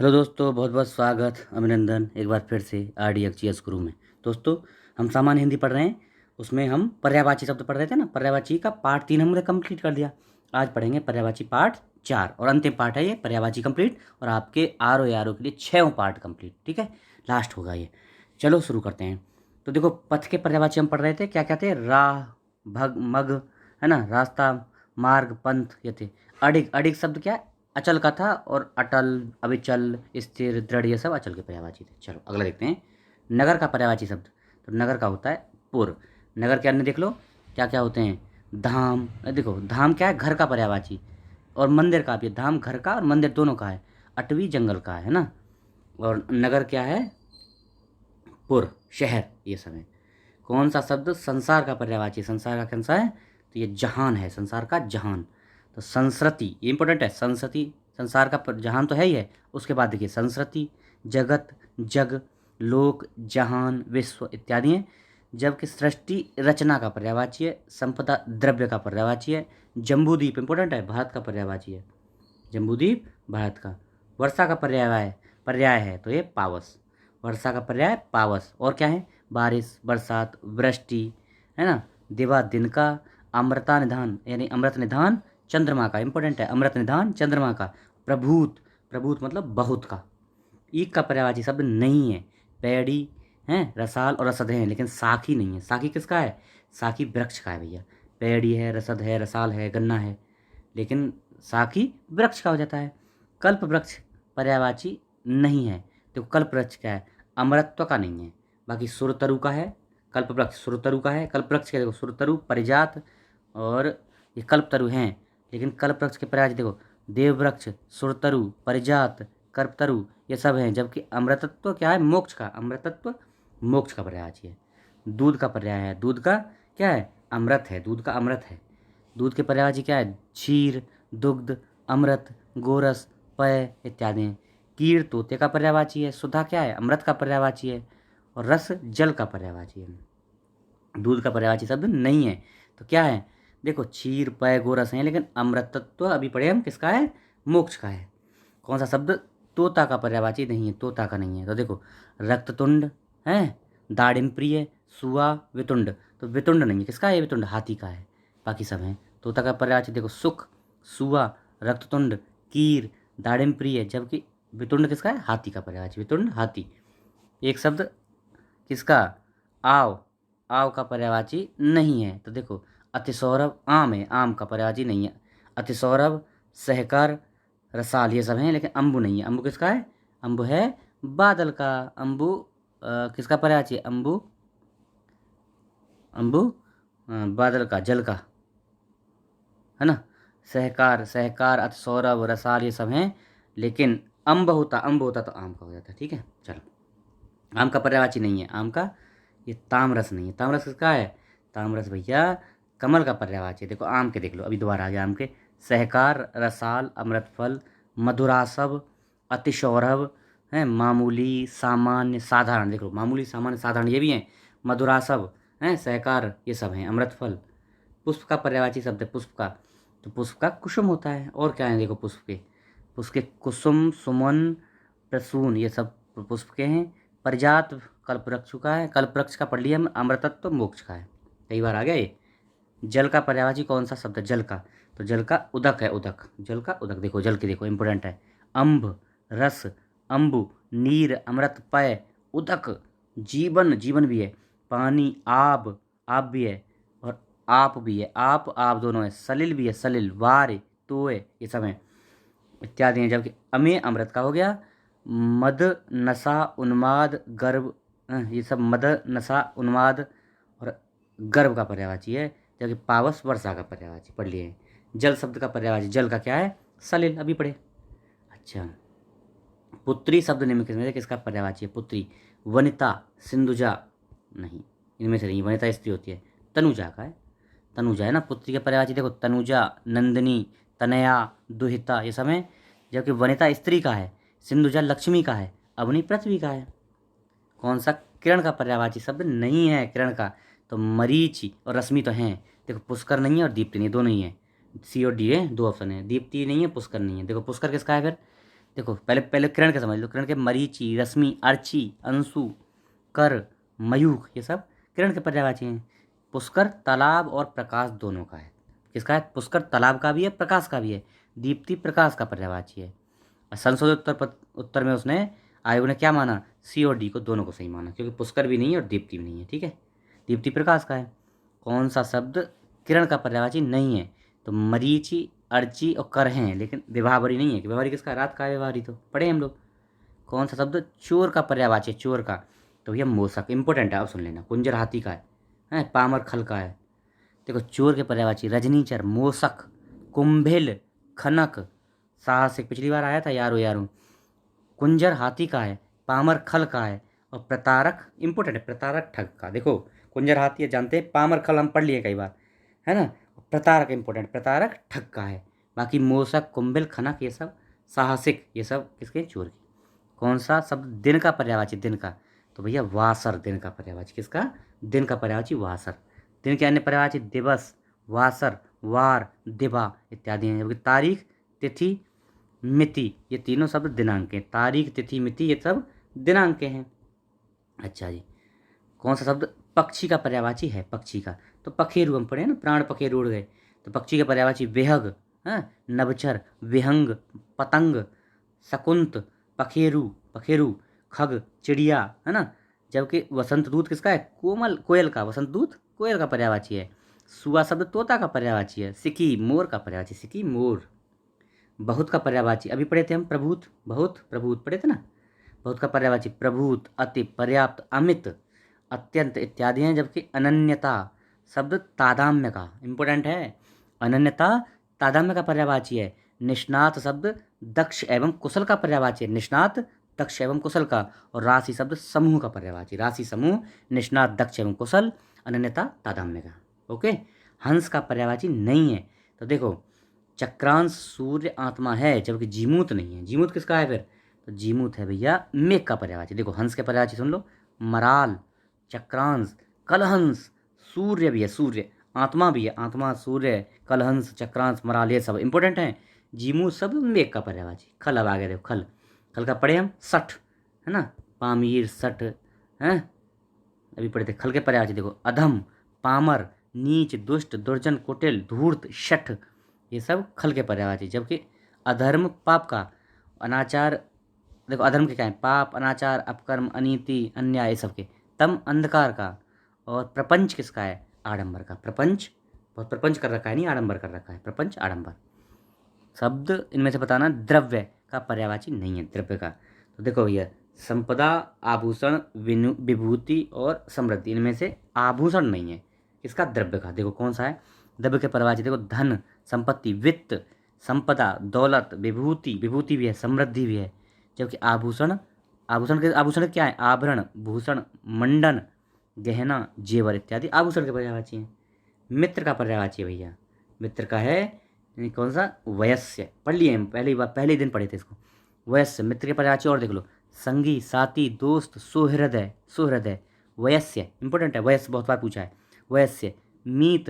Hello दोस्तों, बहुत बहुत स्वागत, अभिनंदन एक बार फिर से RDXGS गुरु में। दोस्तों, हम सामान्य हिंदी पढ़ रहे हैं। उसमें हम पर्यायवाची शब्द पढ़ रहे थे ना। पर्यायवाची का पार्ट 3 हमने कंप्लीट कर दिया। आज पढ़ेंगे पर्यायवाची पार्ट 4 और अंतिम पार्ट है ये पर्यायवाची कंप्लीट। और आपके आर के लिए 6वां पार्ट कंप्लीट, ठीक है, लास्ट होगा ये। चलो शुरू करते हैं। तो देखो, पथ के पर्यायवाची हम पढ़ रहे थे। क्या क्या थे? राह, भग, मग, है ना, रास्ता, मार्ग, पंथ, ये थे। अडिग, अडिग शब्द क्या है? अचल का था। और अटल, अविचल, स्थिर, दृढ़, ये सब अचल के पर्यायवाची थे। चलो अगला देखते हैं। नगर का पर्यायवाची शब्द। तो नगर का होता है पुर। नगर के अन्य देख लो क्या क्या होते हैं। धाम, देखो धाम क्या है? घर का पर्यायवाची। और मंदिर का भी। धाम घर का और मंदिर दोनों का है। अटवी जंगल का है ना। और नगर क्या है? पुर, शहर, ये सब है। कौन सा शब्द संसार का पर्यायवाची? संसार का कौन सा है? तो ये जहान है, संसार का जहान। तो संस्कृति, ये इंपॉर्टेंट है। संस्कृति, संसार का जहान तो है ही है। उसके बाद देखिए संस्कृति, जगत, जग, लोक, जहान, विश्व इत्यादि हैं। जबकि सृष्टि रचना का पर्यायवाची है। संपदा द्रव्य का पर्यायवाची है। जम्बूद्वीप इंपॉर्टेंट है, भारत का पर्यायवाची है। जम्बूद्वीप भारत का। वर्षा का पर्याय है तो ये पावस। वर्षा का पर्याय पावस। और क्या है? बारिश, बरसात, वृष्टि, है ना। दिवा दिन का। अमृता निधान यानी अमृत निधान चंद्रमा का, इंपॉर्टेंट है। अमृत निधान चंद्रमा का। प्रभूत, प्रभूत मतलब बहुत का। ईक का पर्यायवाची शब्द नहीं है। पैड़ी है, रसाल और रसद है, लेकिन साखी नहीं है। साखी किसका है? साखी वृक्ष का है भैया। पैड़ी है, रसद है, रसाल है, गन्ना है, लेकिन साखी वृक्ष का हो जाता है। कल्प वृक्ष पर्यायवाची नहीं है। तो कल्प वृक्ष क्या है? अमरत्व का नहीं है। बाकी सुरतरु का है। कल्प वृक्ष सुरतरु का है। कल्प वृक्ष के देखो सुरतरु, परिजात, और ये कल्पतरु हैं। लेकिन कल्प वृक्ष के पर्याय देखो, देव वृक्ष, सुरतरु, परिजात, कल्पतरु, ये सब हैं। जबकि अमृतत्व क्या है? मोक्ष का। अमृतत्व मोक्ष का पर्यायवाची है। दूध का पर्याय है। दूध का क्या है? अमृत है। दूध का अमृत है। दूध के पर्यायवाची क्या है? क्षीर, दुग्ध, अमृत, गोरस, पय इत्यादि हैं। कीर तोते का पर्यायवाची है। सुधा क्या है? अमृत का पर्यायवाची है। और रस जल का पर्यायवाची है। दूध का पर्यायवाची शब्द नहीं है। तो क्या है? देखो क्षीर, पय, गोरस हैं, लेकिन अमृतत्व अभी पढ़े हम किसका है? मोक्ष का है। कौन सा शब्द? तोता का पर्यायवाची नहीं है। तोता का नहीं है। तो देखो रक्ततुंड है, दाड़िम प्रिय, सुआ, वितुंड। तो वितुंड नहीं है। किसका है? वितुंड हाथी का है। बाकी सब हैं। तोता का पर्यायवाची देखो सुख, सुआ, रक्ततुंड, कीर, दाड़िम प्रिय। जबकि वितुंड किसका है? हाथी का पर्यायवाची। वितुंड हाथी। एक शब्द किसका? आव, आव का पर्यायवाची नहीं है। तो देखो अतिसौरभ, आम है, आम का पर्यायवाची नहीं है। अतिसौरभ, सहकर, रसाल, ये सब हैं, लेकिन अम्बु नहीं है। अम्बु किसका है? अम्बु है बादल का। अम्बु किसका पर्यायवाची है? अम्बु, अम्बु बादल का, जल का, है ना। सहकार, सहकार, अतिसौरभ, रसाल, ये सब हैं, लेकिन अम्ब होता तो आम का हो जाता। ठीक है, चलो। आम का पर्यायवाची नहीं है। आम का ये तामरस नहीं है। तामरस किसका है? तामरस भैया कमल का पर्यायवाची है। देखो आम के देख लो, अभी दोबारा आ गया आम के। सहकार, रसाल, अमृतफल, मधुरासव, अतिसौरभ, है, मामूली, सामान्य, साधारण। देख लो मामूली, सामान्य, साधारण ये भी हैं। मधुरासव है, सहकार, ये सब हैं। अमृतफल। पुष्प का पर्यायवाची शब्द है पुष्प का। तो पुष्प का कुसुम होता है। और क्या है? देखो पुष्प के कुसुम, सुमन, प्रसून, ये सब पुष्प के हैं। परिजात कल्पवृक्ष का है। कल्पवृक्ष का पढ़ लिया हम। अमृतत्व मोक्ष का है। कई बार आ गया ये। जल का पर्यायवाची कौन सा शब्द है? जल का। तो जल का उदक है। उदक, जल का उदक। देखो जल के देखो इंपोर्टेंट है। अम्भ, रस, अम्बु, नीर, अमृत, पय, उदक, जीवन, जीवन भी है। पानी, आब, आप भी है। और आप भी है। आप दोनों है। सलिल भी है। सलिल, वार, तोय, ये सब हैं, इत्यादि हैं। जबकि अमेय अमृत का हो गया। मद, नशा, उन्माद, गर्व, ये सब मद, नशा, उन्माद और गर्व का पर्यायवाची है। जबकि पावस वर्षा का पर्यायवाची पढ़ लिए हैं। जल शब्द का पर्यायवाची जल का क्या है? सलिल, अभी पढ़े। अच्छा, पुत्री शब्द निम्न किसमें से किसका पर्यायवाची है? पुत्री, वनिता, सिंधुजा, नहीं, इनमें से नहीं। वनिता स्त्री होती है। तनुजा का है। तनुजा है ना। पुत्री के पर्यायवाची देखो तनुजा, नंदिनी, तनया, दुहिता, ये सब हैं। जबकि वनिता स्त्री का है। सिंधुजा लक्ष्मी का है। अवनी पृथ्वी का है। कौन सा? किरण का पर्यायवाची शब्द नहीं है। किरण का तो मरीचि और रश्मि तो हैं। देखो पुष्कर नहीं है और दीप्ति नहीं है, दोनों ही है। सी और डी है, दो ऑप्शन है। दीप्ति नहीं है, पुष्कर नहीं है। देखो पुष्कर किसका है फिर? देखो पहले पहले किरण के समझ लो। किरण के मरीचि, रश्मि, अर्ची, अंशु, कर, मयूख, ये सब किरण के पर्यायवाची हैं। पुष्कर तालाब और प्रकाश दोनों का है। किसका है? पुष्कर तालाब का भी है, प्रकाश का भी है। दीप्ति प्रकाश का पर्यायवाची है। और संशोधित उत्तर में उसने आयोग ने क्या माना? सी और डी को, दोनों को सही माना, क्योंकि पुष्कर भी नहीं है और दीप्ति भी नहीं है। ठीक है, दीप्ति प्रकाश का है। कौन सा शब्द किरण का पर्यायवाची नहीं है? तो मरीचि, अर्ची और कर हैं, लेकिन विभावरी नहीं है। कि विभावरी किसका? रात का है विभावरी, तो पढ़े हम लोग। कौन सा शब्द चोर का पर्यायवाची है? चोर का, तो भैया मोसक। इंपॉर्टेंट है, अब सुन लेना। कुंजर हाथी का है, पामर खल का है। देखो चोर के पर्यायवाची रजनीचर, मोसक, कुंभिल, खनक, साहसिक, पिछली बार आया था यारो यारो। कुंजर हाथी का है, पामर खल का है, और प्रतारक इंपॉर्टेंट है, प्रतारक ठग का। देखो कुंजर हाथी है जानते हैं, पामर खल हम पढ़ लिए कई बार, है ना। प्रतारक इंपॉर्टेंट, प्रतारक ठग का है। बाकी मोसक, कुंभिल, खनक ये सब साहसिक, ये सब किसके? चोर की। कौन सा शब्द दिन का पर्यायवाची? दिन का, तो भैया वासर दिन का पर्यायवाची। किसका? दिन का पर्यायवाची वासर। दिन के अन्य पर्यायवाची दिवस, वासर, वार, दिवा इत्यादि हैं। जबकि तारीख, तिथि, मिति ये तीनों शब्द दिनांक के। तारीख, तिथि, मिति ये सब दिनांक के हैं। अच्छा जी, कौन सा शब्द पक्षी का पर्यायवाची है? पक्षी का, तो पखेरु हम पढ़े ना, प्राण पखेरु उड़ गए। तो पक्षी का पर्यायवाची विहग, हाँ, नभचर, विहंग, पतंग, शकुंत, पखेरु, पखेरु, खग, चिड़िया, है ना। जबकि वसंत दूत किसका है? कोमल, कोयल का। वसंत दूत कोयल का पर्यायवाची है। सुआ शब्द तोता का पर्यायवाची है। सिकी मोर का पर्यायवाची, सिकी मोर। बहुत का पर्यायवाची अभी पढ़े थे हम, प्रभूत, बहुत, प्रभूत पढ़े थे ना। बहुत का पर्यायवाची प्रभूत, अति, पर्याप्त, अमित, अत्यंत इत्यादि हैं। जबकि अनन्यता शब्द तादाम्य का, इंपॉर्टेंट है। अनन्यता तादाम्य का पर्यायवाची है। निष्णात शब्द दक्ष एवं कुशल का पर्यायवाची है। निष्णात, दक्ष एवं कुशल का। और राशि शब्द समूह का पर्यायवाची। राशि, समूह, निष्णात, दक्ष एवं कुशल, अनन्यता तादाम्य का। ओके। हंस का पर्यायवाची नहीं है। तो देखो चक्रांश सूर्य आत्मा है, जबकि जीमूत नहीं है। जीमूत किसका है फिर? तो जीमूत है भैया मेघ का पर्यायवाची। देखो हंस के पर्यायवाची सुन लो, मराल, चक्रांश, कलहंस, सूर्य भी है, सूर्य आत्मा भी है, आत्मा, सूर्य, कलहंस, चक्रांश, मराल ये सब इंपॉर्टेंट हैं। जीमूत सब मेघ का पर्यायवाची। खल अब आ गए, देखो खल, खल का पढ़े हम सठ, है ना, पामीर, सठ, हैं अभी पढ़े थे। खल के पर्यायवाची देखो अधम, पामर, नीच, दुष्ट, दुर्जन, कुटिल, धूर्त, शठ ये सब खल के पर्यायवाची। जबकि अधर्म पाप का, अनाचार, देखो अधर्म के क्या है? पाप, अनाचार, अपकर्म, अनीति, अन्याय ये सब के। तम अंधकार का। और प्रपंच किसका है? आडंबर का। प्रपंच, बहुत प्रपंच कर रखा है, नहीं आडंबर कर रखा है, प्रपंच आडंबर। शब्द इनमें से बताना द्रव्य का पर्यायवाची नहीं है, द्रव्य का। तो देखो भैया संपदा, आभूषण, विभूति और समृद्धि, इनमें से आभूषण नहीं है। इसका द्रव्य का देखो कौन सा है? द्रव्य के पर्यायवाची देखो धन, संपत्ति, वित्त, संपदा, दौलत, विभूति, विभूति भी है, समृद्धि भी है। जबकि आभूषण, आभूषण क्या है? आभरण, भूषण, मंडन, गहना, जेवर इत्यादि आभूषण के पर्यायवाची हैं। मित्र का पर्यायवाची है भैया, मित्र का है कौन सा? वयस्य। पढ़ लिए हम, पहली बार पहले ही दिन पढ़े थे इसको। वयस्य मित्र के पर्यायवाची और देख लो, संगी, साथी, दोस्त, सुहृदय, सुहृदय, वयस्य इंपॉर्टेंट है, वयस्य बहुत बार पूछा है। वयस्य, मीत।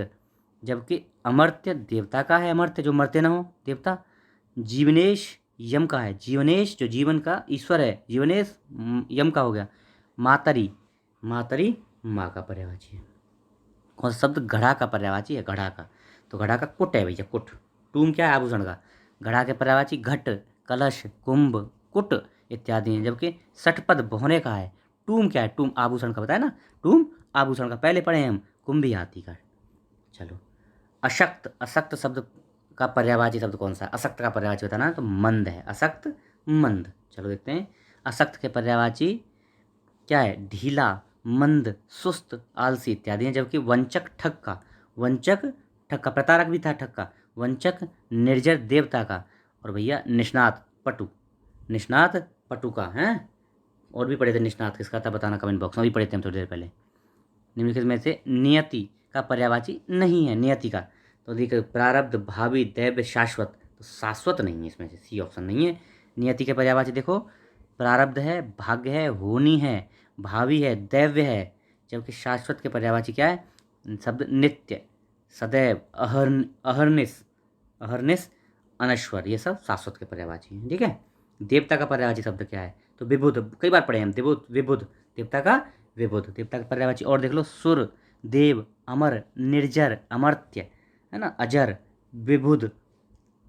जबकि अमर्त्य देवता का है, अमर्त्य जो मरते ना हो, देवता। जीवनेश यम का है, जीवनेश जो जीवन का ईश्वर है, जीवनेश यम का हो गया। मातरी, मातरी माँ का पर्यायवाची है। कौन सा शब्द घड़ा का पर्यायवाची है? घड़ा का, तो घड़ा का कुट है भैया, कुट। टूम क्या है? आभूषण का। घड़ा के पर्यायवाची घट, कलश, कुंभ, कुट इत्यादि हैं। जबकि षटपद भौरे का है। टूम क्या है? टूम आभूषण का, बताया ना, टूम आभूषण का, पहले पढ़े हैं हम, कुंभी हाथी का। चलो अशक्त, अशक्त शब्द का पर्यायवाची शब्द कौन सा? अशक्त का पर्यायवाची बताना, तो मंद है, अशक्त, मंद। चलो देखते हैं, अशक्त के पर्यायवाची क्या है? ढीला, मंद, सुस्त, आलसी इत्यादि हैं। जबकि वंचक ठग का, वंचक ठग का, प्रतारक भी था ठग का। वंचक, निर्जर, देवता का। और भैया निष्णात, पटु, निष्णात पटु का है। और भी पढ़े थे निष्णात किसका था, बताना कमेंट बॉक्स में, भी पढ़े थे हम थोड़ी देर पहले। निम्नलिखित में से नियति का पर्यायवाची नहीं है, नियति का। तो देखिए प्रारब्ध, भावी, दैव्य, शाश्वत, तो शाश्वत नहीं है इसमें से, सी ऑप्शन नहीं है। नियति के पर्यायवाची देखो, प्रारब्ध है, भाग्य है, होनी है, भावी है, दैव्य है। जबकि शाश्वत के पर्यायवाची क्या है? शब्द नित्य, सदैव, अहर्निश, अहर्निश, अनश्वर, ये सब शाश्वत के पर्यायवाची हैं। ठीक है, देवता का पर्यायवाची शब्द क्या है? तो विबुध, कई बार पढ़े हम, विबुध विबुध, देवता का विबुध। देवता का पर्यायवाची और देख लो, सुर, देव, अमर, निर्जर, अमर्त्य, है ना, अजर, विबुध,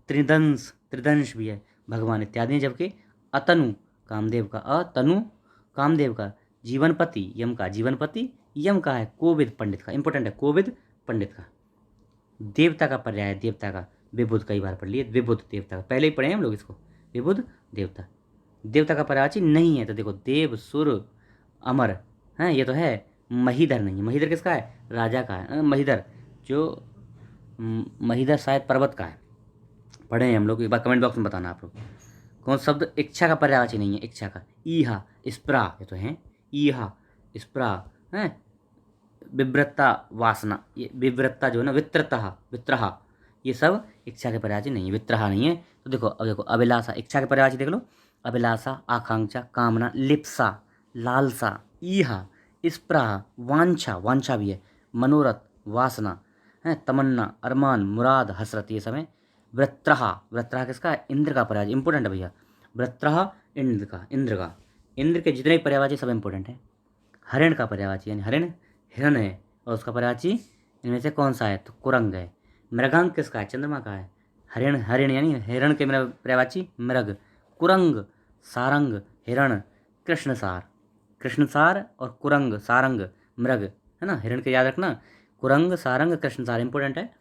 त्रिदंश, त्रिदंश भी है, भगवान इत्यादि। जबकि अतनु, कामदेव का, अतनु कामदेव का, जीवनपति, यम का, जीवनपति यम का है, कोविद पंडित का, इंपॉर्टेंट है, कोविद पंडित का। देवता का पर्याय है, देवता का विबुध, कई बार पढ़ लिए, विबुध देवता का, पहले ही पढ़े हैं हम लोग इसको, विबुध देवता। देवता का पर्यायवाची नहीं है, तो देखो देव, सुर, अमर, हैं, ये तो है। महीधर नहीं है, महीधर किसका है? राजा का है, महीधर, जो महीधर शायद पर्वत का है, पढ़े हैं हम लोग, एक बार कमेंट बॉक्स में बताना आप लोग। कौन शब्द इच्छा का पर्यायवाची नहीं है? इच्छा का, ईहा, स्प्रा, ये तो है, ईहा, स्प्रा, है, विव्रता, वासना, ये विव्रता जो है ना, वित्रता, वित्रहा, ये सब इच्छा के पर्यायवाची नहीं है, वित्रहा नहीं है। तो देखो, अब देखो, अभिलाषा, इच्छा के पर्यायवाची देख लो, अभिलाषा, आकांक्षा, कामना, लिप्सा, लालसा, ईहा, स्प्राह, वांछा, वांछा भी है, मनोरथ, वासना, है, तमन्ना, अरमान, मुराद, हसरत, ये सब है। वृत्रहा, वृत्रहा किसका है? इंद्र का पर्यायवाची, इंपॉर्टेंट है भैया, वृत्रहा इंद्र का, इंद्र का, इंद्र के जितने भी पर्यायवाची सब इंपॉर्टेंट है। हरिण का पर्यायवाची, यानी हरिण हिरण है, और उसका पर्यायवाची इनमें से कौन सा है? तो कुरंग है। मृगांक किसका है? चंद्रमा का है। हरिण, हरिण यानी हिरण के पर्यायवाची मृग, कुरंग, सारंग, हिरण, कृष्णसार, कृष्णसार और कुरंग, सारंग, मृग, है ना, हिरण के याद रखना, कुरंग, सारंग, कृष्णसार इंपॉर्टेंट है।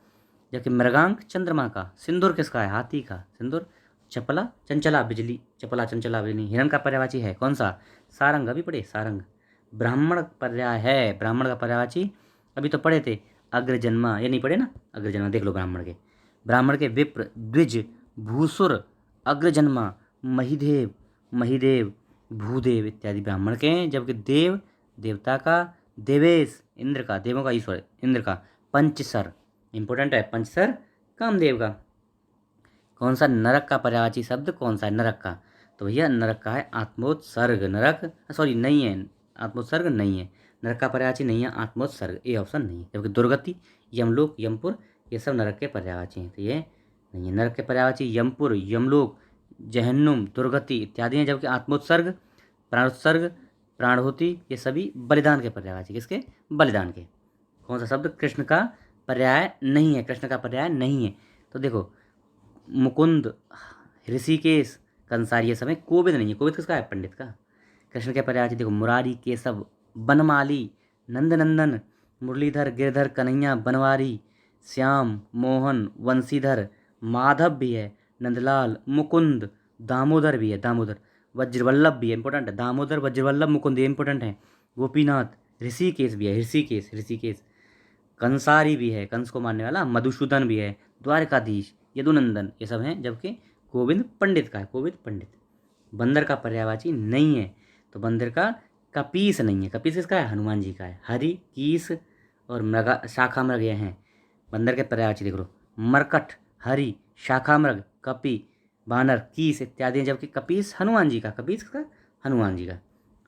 जबकि मृगांक चंद्रमा का, सिंदूर किसका है? हाथी का, सिंदूर, चपला, चंचला, बिजली, चपला, चंचला, बिजली, हिरण का पर्यायवाची है कौन सा? सारंग, अभी पढ़े, सारंग। ब्राह्मण पर्याय है, ब्राह्मण का पर्यायवाची अभी तो पढ़े थे, अग्रजन्मा, ये नहीं पढ़े ना, अग्रजन्मा देख लो, ब्राह्मण के, ब्राह्मण के विप्र, द्विज, भूसुर, अग्रजन्मा, महिदेव, महिदेव, भूदेव इत्यादि ब्राह्मण के हैं। जबकि देव, देवता का, देवेश, इंद्र का, देवों का ईश्वर, इंद्र का, पंचसर, इंपॉर्टेंट है, पंचसर कामदेव का। कौन सा नरक का पर्यायवाची शब्द कौन सा है? नरक का, तो भैया नरक का है आत्मोत्सर्ग, नरक, सॉरी नहीं है, आत्मोत्सर्ग नहीं है, नरक का पर्यायवाची नहीं है आत्मोत्सर्ग, ये ऑप्शन नहीं है। जबकि दुर्गति, यमलोक, यमपुर, ये सब नरक के पर्यायवाची हैं, तो ये नहीं है। नरक के पर्यायवाची यमपुर, यमलोक, जहन्नुम, दुर्गति इत्यादि हैं। जबकि आत्मोत्सर्ग, प्राणोत्सर्ग, प्राणहुति, ये सभी बलिदान के पर्यायवाची, किसके? बलिदान के। कौन सा शब्द कृष्ण का पर्याय नहीं है? कृष्ण का पर्याय नहीं है, तो देखो, मुकुंद, ऋषिकेश, कंसारी, ये सब है। कोविद नहीं है, कोविद किसका है? पंडित का। कृष्ण के पर्यायवाची देखो, मुरारी, केशव, बनमाली, नंदनंदन, मुरलीधर, गिरधर, कन्हैया, बनवारी, श्याम, मोहन, वंशीधर, माधव भी है, नंदलाल, मुकुंद, दामोदर भी है, दामोदर, वज्रवल्लभ भी है, इंपॉर्टेंट है, दामोदर, वज्रवल्लभ, मुकुंद, ये इंपॉर्टेंट है, गोपीनाथ, ऋषिकेश भी है, ऋषिकेश, ऋषिकेश, कंसारी भी है, कंस को मारने वाला, मधुसूदन भी है, द्वारकाधीश, यदुनंदन, ये सब हैं। जबकि गोविंद पंडित का है, गोविंद पंडित। बंदर का पर्यायवाची नहीं है, तो बंदर का कपीस नहीं है, कपीस किसका है? हनुमान जी का है। हरि, कीस और मृगा, शाखा मृग ये हैं। बंदर के पर्यायवाची देख लो, मरकट, हरि, शाखा मृग, कपि, बानर, कीस इत्यादि हैं। जबकि कपीस हनुमान जी का, कपीस किसका? हनुमान जी का।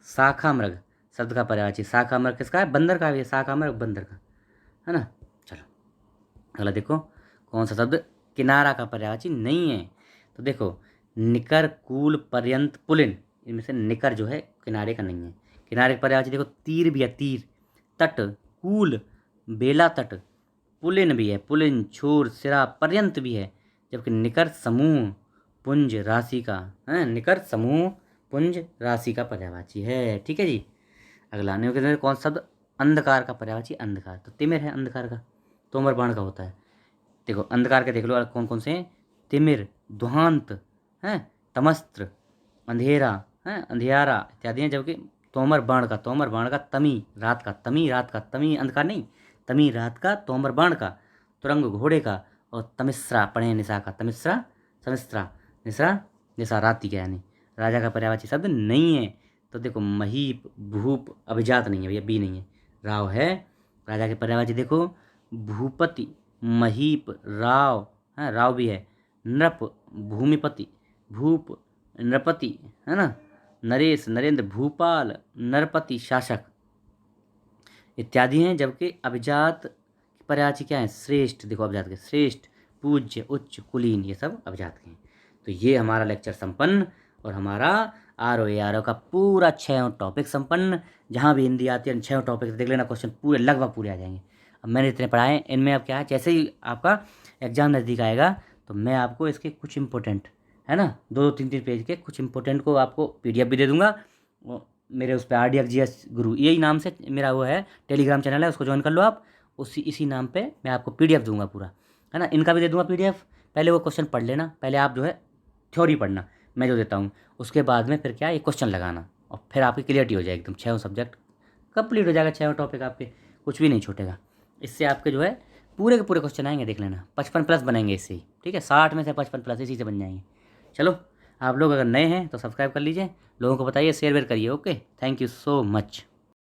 शाखा मृग शब्द का पर्यायवाची, शाखा मृग किसका है? बंदर का भी है, शाखा मृग बंदर का, है ना। चलो अगला देखो, कौन सा शब्द किनारा का पर्यायवाची नहीं है? तो देखो, निकर, कूल, पर्यंत, पुलिन, इनमें से निकर जो है किनारे का नहीं है। किनारे का पर्यायवाची देखो, तीर भी है, तीर, तट, कूल, बेला तट, पुलिन भी है, पुलिन, छोर, सिरा, पर्यंत भी है। जबकि निकर समूह, पुंज, राशि का है, निकर समूह, पुंज, राशि का पर्यायवाची है। ठीक है जी। अगला निम्न कौन सा शब्द अंधकार का पर्यायवाची? अंधकार, तो तिमिर है अंधकार का, तोमर बाण का होता है। देखो अंधकार के देख लो कौन कौन से हैं, तिमिर, दुहांत, हैं, तमस्त्र, अंधेरा, हैं, अंधियारा इत्यादि हैं। जबकि तोमर बाण का, तोमर बाण का, तमी रात का, तमी रात का, तमी अंधकार नहीं, तमी रात का, तोमर बाण का, तुरंग घोड़े का, और तमिश्रा पढ़े निशा का, तमिश्रा, समिश्रा, निशा, निशा राति का, यानी राजा का पर्यायवाची शब्द नहीं है। तो देखो, महीप, भूप, अभिजात नहीं है भैया, बी नहीं है, राव है। राजा के पर्यायवाची देखो, भूपति, महीप, राव, है, राव भी है, नृप, भूमिपति, भूप, नृपति, है ना, नरेश, नरेंद्र, भूपाल, नरपति, शासक इत्यादि हैं। जबकि अभिजात पर्यायवाची क्या है? श्रेष्ठ, देखो अभिजात के, श्रेष्ठ, पूज्य, उच्च, कुलीन, ये सब अभिजात के हैं। तो ये हमारा लेक्चर संपन्न, और हमारा ROA का पूरा 6 टॉपिक संपन्न। जहाँ भी हिंदी आती है 6 टॉपिक देख लेना, क्वेश्चन पूरे लगभग पूरे आ जाएंगे। अब मैंने इतने पढ़ाए, इनमें अब क्या है, जैसे ही आपका एग्ज़ाम नज़दीक आएगा तो मैं आपको इसके कुछ इंपॉर्टेंट, है ना, 2-3 पेज के कुछ इंपॉर्टेंट को आपको PDF भी दे दूंगा। मेरे उस पर RDX GS गुरु यही नाम से मेरा वो है, टेलीग्राम चैनल है, उसको ज्वाइन कर लो आप। इसी नाम पे मैं आपको PDF दूंगा पूरा, है ना। इनका भी दे दूंगा PDF। पहले वो क्वेश्चन पढ़ लेना, पहले आप जो है थ्योरी पढ़ना मैं जो देता हूँ, उसके बाद में फिर क्या ये क्वेश्चन लगाना, और फिर आपकी क्लियरिटी हो जाएगी, एकदम 6 सब्जेक्ट कंप्लीट हो जाएगा, 6 टॉपिक आपके, कुछ भी नहीं छूटेगा। इससे आपके जो है पूरे के पूरे क्वेश्चन आएंगे, देख लेना 55+ बनेंगे इससे ही, ठीक है, 60 में से 55+ इसी से बन जाएंगे। चलो, आप लोग अगर नए हैं तो सब्सक्राइब कर लीजिए, लोगों को बताइए, शेयर वेयर करिए। Okay, thank you so much.